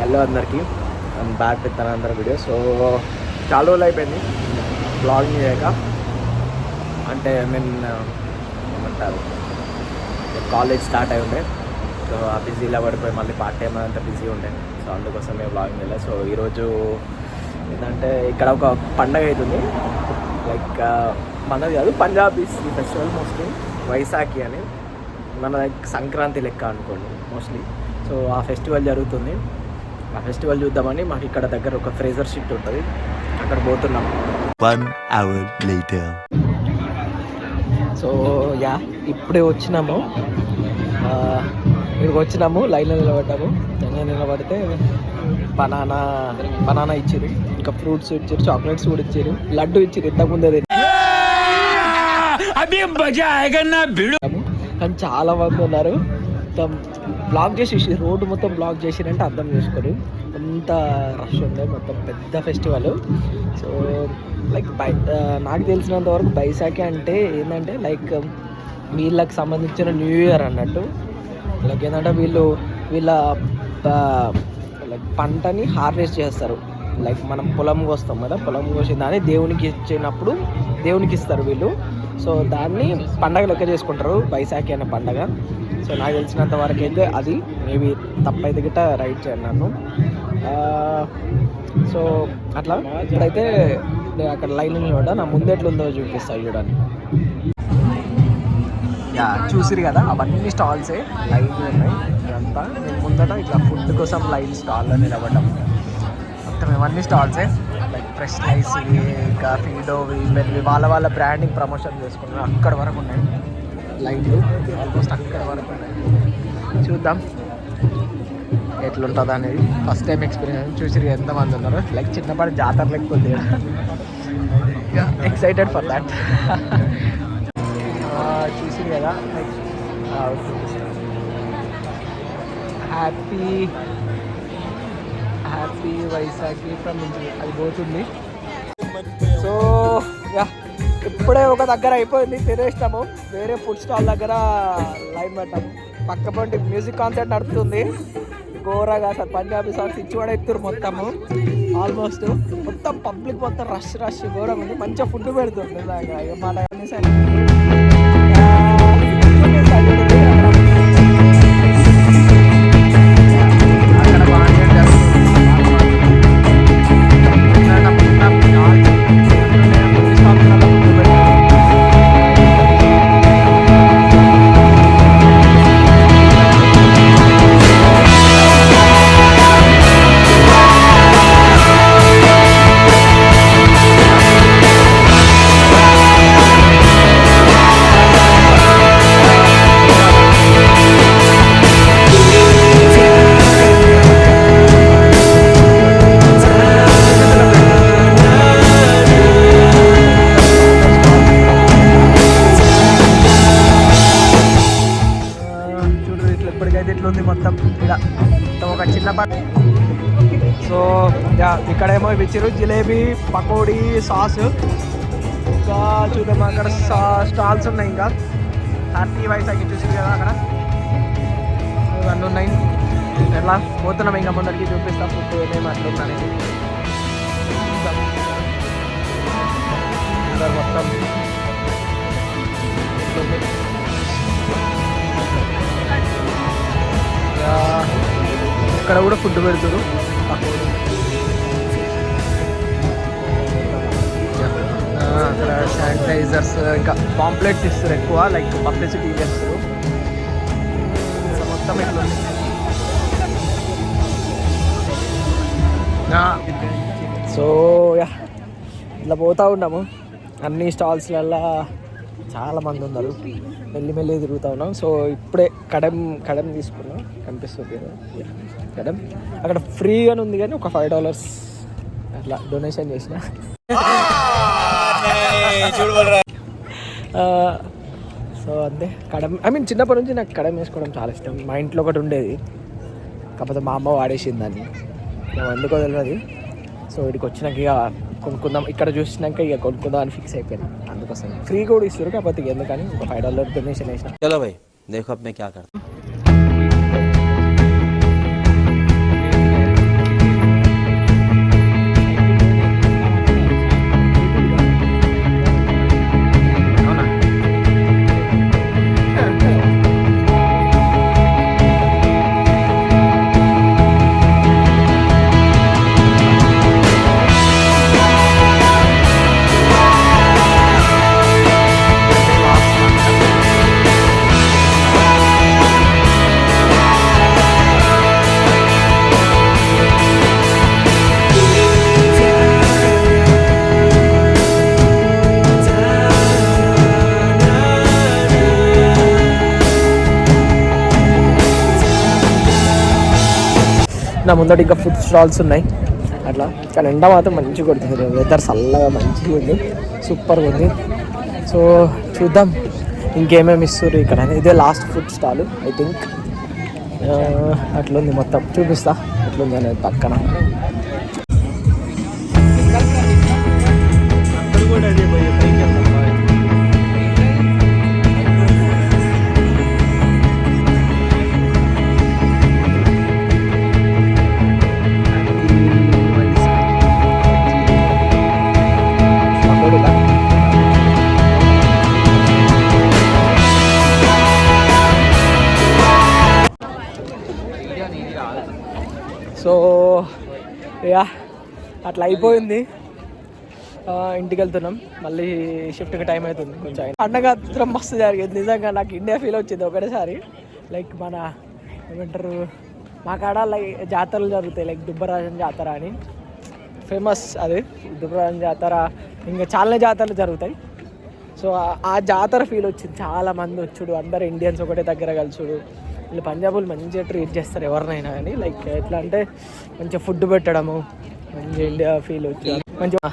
Hello అందరికీ, నేను back with another video. So చాలా రోజులు అయిపోయింది బ్లాగింగ్ చేయక. అంటే ఏమంటారు, కాలేజ్ స్టార్ట్ అయి ఉండే. సో ఆ బిజీలో పడిపోయి మళ్ళీ పార్ట్ టైం అంతా బిజీ ఉండే. సో అందుకోసమే బ్లాగింగ్ చేయలేదు. సో ఈరోజు ఏంటంటే ఇక్కడ ఒక పండగ అవుతుంది. లైక్ మనది కాదు, పంజాబీస్ ఈ ఫెస్టివల్ మోస్ట్లీ వైశాఖి అని, మన లైక్ సంక్రాంతి లెక్క అనుకోండి మోస్ట్లీ. సో ఆ ఫెస్టివల్ జరుగుతుంది. ఆ ఫెస్టివల్ చూద్దామని మాకు ఇక్కడ దగ్గర ఒక ఫ్రేజర్ షిఫ్ట్ ఉంటుంది, అక్కడ పోతున్నాం. 1 hour later. సో ఇప్పుడే వచ్చినాము, ఇక్కడికి వచ్చినాము, లైన్లో నిలబడ్డాము. నిలబడితే బనానా ఇచ్చారు, ఇంకా ఫ్రూట్స్ ఇచ్చారు, చాక్లెట్స్ కూడా ఇచ్చారు, లడ్డు ఇచ్చారు. ఇంతకుముందే కానీ చాలా మంది ఉన్నారు. మొత్తం బ్లాక్ చేసేసి రోడ్డు మొత్తం బ్లాక్ చేసిరంటే అర్థం చేసుకోరు, అంత రష్ ఉంది. మొత్తం పెద్ద ఫెస్టివల్. సో లైక్ నాకు తెలిసినంత వరకు బైశాఖి అంటే ఏంటంటే లైక్ వీళ్ళకి సంబంధించిన న్యూ ఇయర్ అన్నట్టు. లైక్ ఏంటంటే వీళ్ళ లైక్ పంటని హార్వెస్ట్ చేస్తారు. లైక్ మనం పొలం కోస్తాం కదా, పొలం కోసిన దాన్ని దేవునికి ఇచ్చినప్పుడు దేవునికి ఇస్తారు వీళ్ళు. సో దాన్ని పండగ లెక్క చేసుకుంటారు, బైశాఖి అనే పండగ. సో నాకు తెలిసినంత వరకు అయితే అది, మేబీ తప్పైతే గిట్ట రైట్ చేయండి నన్ను. సో అట్లా ఇప్పుడైతే అక్కడ లైన్ నిలబడ్డా, నా ముందు ఎట్లుందో చూపిస్తాను చూడండి. చూసిరు కదా, అవన్నీ స్టాల్సే లైన్ ఉన్నాయి. ఇదంతా నేను ముందట ఇట్లా ఫుడ్ కోసం లైన్ స్టాల్లో నిలబడ్డాం. మొత్తం ఇవన్నీ స్టాల్సే, లైక్ ఫ్రెష్ రైస్, ఇంకా ఫీడో, ఇవన్నీ వాళ్ళ బ్రాండింగ్ ప్రమోషన్ చేసుకున్నారు. అక్కడ వరకు ఉన్నాయి లైన్లు, ఆల్మోస్ట్ అక్కడ వరకు ఉన్నాయి. చూద్దాం ఎట్లుంటుంది అనేది. First time experience. చూసి ఎంతమంది ఉన్నారు, లైక్ చిన్నపాటి జాతర లెక్క ఉంది. Excited for that. చూసి కదా, లైక్ హ్యాపీ వైశాఖి ఫ్రమ్ అది పోతుంది. సో ఇప్పుడే ఒక దగ్గర అయిపోయింది, తినేసినాము. వేరే ఫుడ్ స్టాల్ దగ్గర లైన్ పెట్టాము. పక్క పంటి మ్యూజిక్ కాన్సర్ట్ నడుపుతుంది ఘోరగా. అసలు పంజాబీ సాంగ్స్ ఇచ్చి కూడా ఎత్తురు మొత్తము. ఆల్మోస్ట్ మొత్తం పబ్లిక్ మొత్తం రష్ ఘోరంగా ఉంది. మంచిగా ఫుడ్ పెడుతుంది. మన ఒక చిన్న సో ఇక్కడేమో ఇచ్చారు జిలేబీ, పకోడీ, సాస్. ఇంకా చూద్దాం, అక్కడ స్టాల్స్ ఉన్నాయి. ఇంకా హ్యాపీ వైశాఖి చూసి కదా అక్కడ ఇవన్నీ ఉన్నాయి. ఎట్లా పోతున్నాం ఇంకా ముందరికి చూపిస్తాం ఫుడ్ ఏమేమి అట్లుందనేది. మొత్తం ఇక్కడ కూడా ఫుడ్ పెడతారు. అక్కడ శానిటైజర్స్, ఇంకా పాంప్లెట్స్ ఇస్తారు ఎక్కువ, లైక్ పబ్లిసిటీ చేస్తారు. మొత్తం ఇట్లా సో ఇట్లా పోతూ ఉన్నాము. అన్ని స్టాల్స్లల్లో చాలామంది ఉన్నారు, మెల్లి తిరుగుతూ ఉన్నాం. సో ఇప్పుడే కడెం తీసుకున్నాం, కనిపిస్తుంది కదా కడెం. అక్కడ ఫ్రీగానే ఉంది కానీ ఒక $5 అట్లా డొనేషన్ చేసిన. సో అంతే. కడెం చిన్నప్పటి నుంచి నాకు కడెం వేసుకోవడం చాలా ఇష్టం. మా ఇంట్లో ఒకటి ఉండేది, కాకపోతే మా అమ్మ వాడేసింది దాన్ని, ఎందుకో తెలియదు. సో ఇక్కడికి వచ్చినాక ఇక కొనుక్కుందాం, ఇక్కడ చూసినాక ఇక కొనుక్కుందాం అని ఫిక్స్ అయిపోయాను. అందుకోసం ఫ్రీ కూడా ఇస్తారు, కాకపోతే ఎందుకని ఒక $5 డొనేషన్ వేసిన. చలో భాయ్ దేఖో అప్ మే క్యా కర్తా. నా ముందట ఇంకా ఫుడ్ స్టాల్స్ ఉన్నాయి అట్లా. కానీ ఎండ మాత్రం మంచిగా కొడుతుంది, వెదర్ చల్లగా మంచిగా ఉంది, సూపర్గా ఉంది. సో చూద్దాం ఇంకేమేమి ఇస్తారు ఇక్కడ. ఇదే last food stall I think. అట్లుంది మొత్తం, చూపిస్తా ఎట్లుంది అనేది పక్కన. సో యా అట్లా అయిపోయింది, ఇంటికి వెళ్తున్నాం. మళ్ళీ షిఫ్ట్కి టైం అవుతుంది కొంచెం. పండగ మాత్రం మస్తు జరిగేది నిజంగా. నాకు ఇండియా ఫీల్ వచ్చింది ఒకటేసారి. లైక్ మన ఏమంటారు, మా కాడ లైక్ జాతరలు జరుగుతాయి, లైక్ దుబ్బరాజన్ జాతర అని ఫేమస్. అది దుబ్బరాజన్ జాతర, ఇంకా చాలా జాతరలు జరుగుతాయి. సో ఆ జాతర ఫీల్ వచ్చింది. చాలా మంది వచ్చుడు, అందరు ఇండియన్స్ ఒకటే దగ్గర కలుసుడు. వీళ్ళు పంజాబులు మంచిగా ట్రీట్ చేస్తారు ఎవరినైనా కానీ. లైక్ ఎట్లా అంటే మంచిగా ఫుడ్ పెట్టడము, మంచిగా ఇండియా ఫీల్ వచ్చి మంచిగా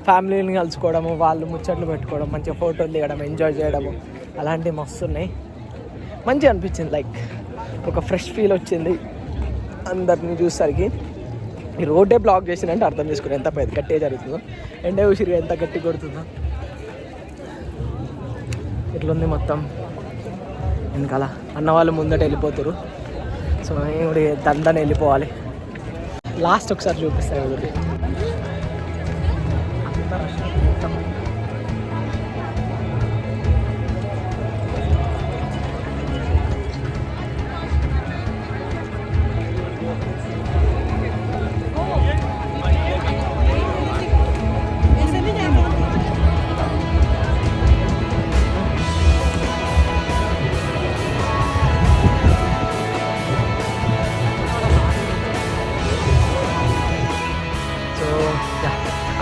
ఫ్యామిలీని కలుసుకోవడము, వాళ్ళు ముచ్చట్లు పెట్టుకోవడం, మంచిగా ఫోటోలు దిగడం, ఎంజాయ్ చేయడము, అలాంటివి మస్తు ఉన్నాయి. మంచిగా అనిపించింది, లైక్ ఒక ఫ్రెష్ ఫీల్ వచ్చింది అందరిని చూసేసరికి. ఈ రోడ్డే బ్లాక్ చేసిందంటే అర్థం చేసుకుని ఎంత పెద్ద గట్టిగా జరుగుతుందో, ఎండే ఉసిరిగా ఎంత గట్టి కొడుతుందో. ఇట్లుంది మొత్తం వెనకాల. అన్న వాళ్ళు ముందట వెళ్ళిపోతారు, సో నేను కూడా దందని వెళ్ళిపోవాలి. లాస్ట్ ఒకసారి చూపిస్తాను ఎవరికి.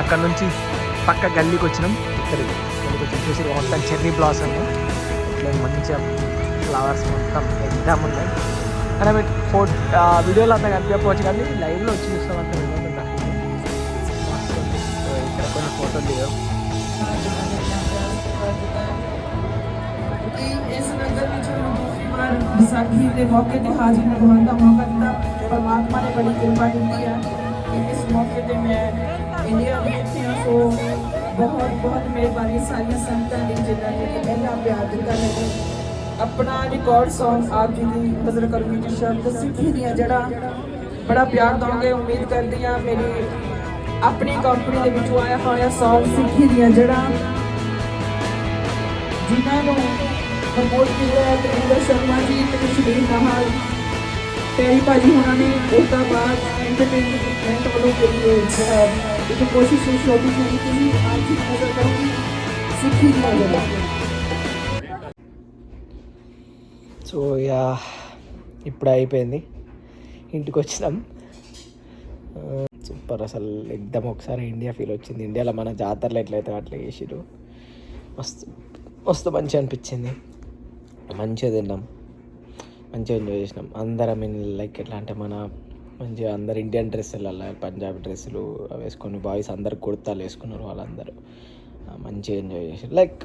అక్కడ నుంచి పక్క గల్లీకి వచ్చినాం. ఇక్కడికి గల్లీకి వచ్చి చూసి మొత్తం చెర్రీ బ్లాసమ్, ఇట్లా మంచిగా ఫ్లవర్స్ మొత్తం ఎగ్జామ్ ఉన్నాయి. కానీ మీకు వీడియోలో అంతా కనిపించకపోవచ్చు, కానీ లైవ్లో వచ్చి చూస్తాం అంతా వినోదంగా. సో ఇక్కడ కొన్ని ఫోటోలు దిగాం. विसाखी के मौके ते हाजिर होने का मौका दिता, परमात्मा ने बड़ी कृपा की है कि इस मौके पे मैं इंडिया में थी। सो बहुत बहुत मेहरबानी सारी संगतां दी जिन्होंने कि मेरा प्यार दिता है। अपना रिकॉर्ड सॉन्ग आप जी की नजर करूंगी कि शब्द सिखी दियां जड़ा बड़ा प्यार दोगे। उम्मीद करती हैं मेरी अपनी कंपनी के विचों आया होया सॉन्ग सिखी दियां जड़ा जिन्होंने प्रमोट किया है त्रिवेंद्र शर्मा जी ते सुनील महाल पैरी भाजी उन्होंने उसका बाद एंटरटेनमेंट वालों के लिए एक कोशिश छोटी सी थी। आज की नजर करूँगी सीखी दिया। సో యా ఇప్పుడు అయిపోయింది, ఇంటికి వచ్చినాం. సూపర్ అసలు ఎగ్దమ్ ఒకసారి ఇండియా ఫీల్ వచ్చింది. ఇండియాలో మన జాతరలు ఎట్లయితే అట్లా చేసిరు, మస్తు మస్తు మంచిగా అనిపించింది. మంచిగా తిన్నాం, మంచిగా ఎంజాయ్ చేసినాం అందరం. లైక్ ఎట్లా అంటే మన మంచిగా అందరు ఇండియన్ డ్రెస్సులు, అలా పంజాబీ డ్రెస్సులు వేసుకొని బాయ్స్ అందరు కుర్తాలు వేసుకున్నారు. వాళ్ళందరూ మంచిగా ఎంజాయ్ చేసారు. లైక్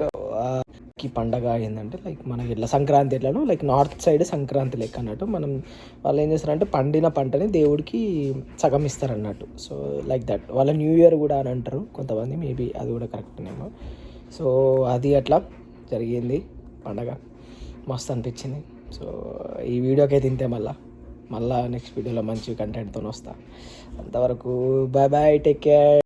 ఈ పండగ ఏంటంటే లైక్ మనకి ఇట్లా సంక్రాంతి ఎట్లానో లైక్ నార్త్ సైడ్ సంక్రాంతి లెక్క అన్నట్టు. మనం వాళ్ళు ఏం చేస్తారంటే పండిన పంటని దేవుడికి సగం ఇస్తారు అన్నట్టు. సో లైక్ దట్ వాళ్ళ న్యూ ఇయర్ కూడా అని అంటారు కొంతమంది, మేబీ అది కూడా కరెక్ట్నేమో. సో అది అట్లా జరిగింది పండగ, మస్తు అనిపించింది. సో ఈ వీడియోకి అయితే ఇంతే. మళ్ళీ నెక్స్ట్ వీడియోలో మంచి కంటెంట్తో వస్తా. అంతవరకు బాయ్ బాయ్, టేక్ కేర్.